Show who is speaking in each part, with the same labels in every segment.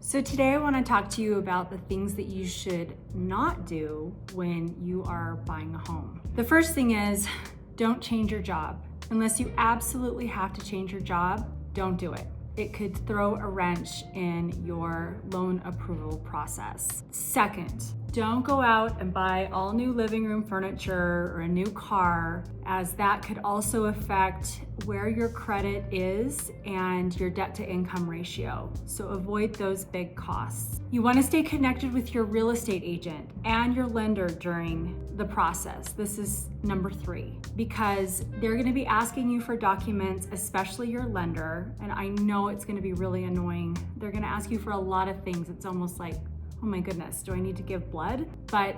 Speaker 1: So today I want to talk to you about the things that you should not do when you are buying a home. The first thing is, don't change your job. Unless you absolutely have to change your job, don't do it. It could throw a wrench in your loan approval process. Second, don't go out and buy all new living room furniture or a new car, as that could also affect where your credit is and your debt to income ratio. So avoid those big costs. You want to stay connected with your real estate agent and your lender during the process. This is number 3, because they're going to be asking you for documents, especially your lender. And I know it's going to be really annoying. They're going to ask you for a lot of things. It's almost like, oh my goodness, do I need to give blood? But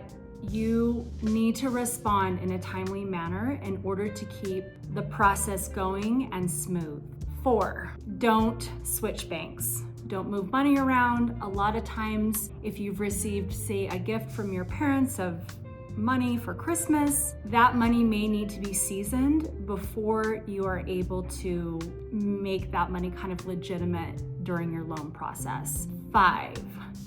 Speaker 1: you need to respond in a timely manner in order to keep the process going and smooth. 4, don't switch banks. Don't move money around. A lot of times, if you've received, say, a gift from your parents of money for Christmas, that money may need to be seasoned before you are able to make that money kind of legitimate during your loan process. 5,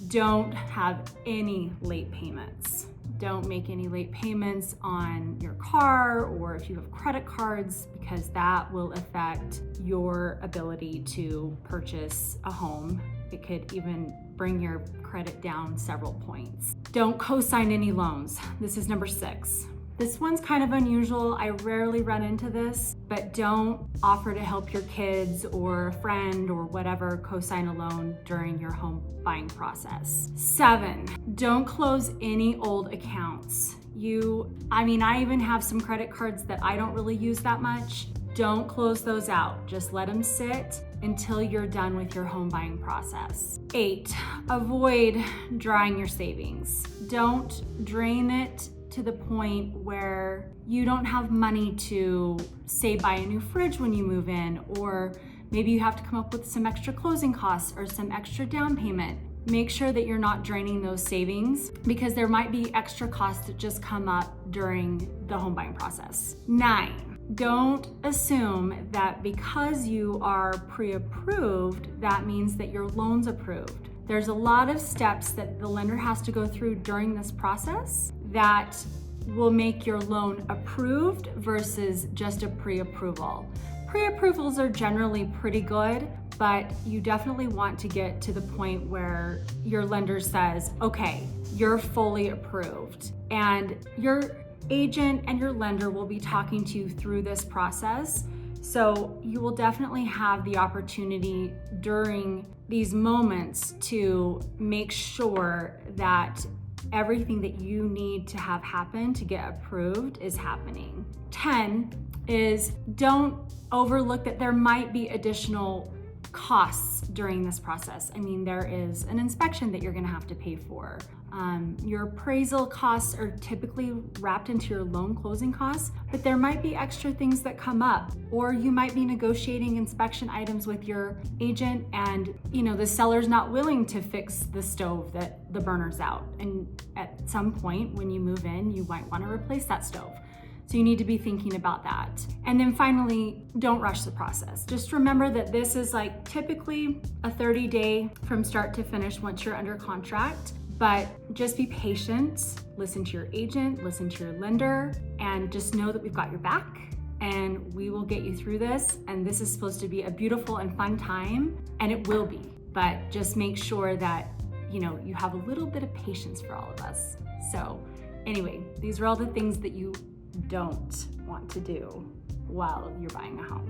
Speaker 1: don't have any late payments. Don't make any late payments on your car or if you have credit cards, because that will affect your ability to purchase a home. It could even bring your credit down several points. Don't co-sign any loans. This is number 6. This one's kind of unusual. I rarely run into this, but don't offer to help your kids or a friend or whatever co-sign a loan during your home buying process. 7, don't close any old accounts. I even have some credit cards that I don't really use that much. Don't close those out. Just let them sit until you're done with your home buying process. 8, avoid drawing your savings. Don't drain it to the point where you don't have money to, say, buy a new fridge when you move in, or maybe you have to come up with some extra closing costs or some extra down payment. Make sure that you're not draining those savings, because there might be extra costs that just come up during the home buying process. 9, don't assume that because you are pre-approved, that means that your loan's approved. There's a lot of steps that the lender has to go through during this process that will make your loan approved versus just a pre-approval. Pre-approvals are generally pretty good, but you definitely want to get to the point where your lender says, okay, you're fully approved. And your agent and your lender will be talking to you through this process. So you will definitely have the opportunity during these moments to make sure that everything that you need to have happen to get approved is happening. 10 is, don't overlook that there might be additional costs during this process. There is an inspection that you're gonna have to pay for. Your appraisal costs are typically wrapped into your loan closing costs, but there might be extra things that come up, or you might be negotiating inspection items with your agent and the seller's not willing to fix the stove that the burner's out. And at some point when you move in, you might want to replace that stove. So you need to be thinking about that. And then finally, don't rush the process. Just remember that this is like typically a 30-day from start to finish once you're under contract. But just be patient, listen to your agent, listen to your lender, and just know that we've got your back and we will get you through this. And this is supposed to be a beautiful and fun time, and it will be. But just make sure that you have a little bit of patience for all of us. So anyway, these are all the things that you don't want to do while you're buying a home.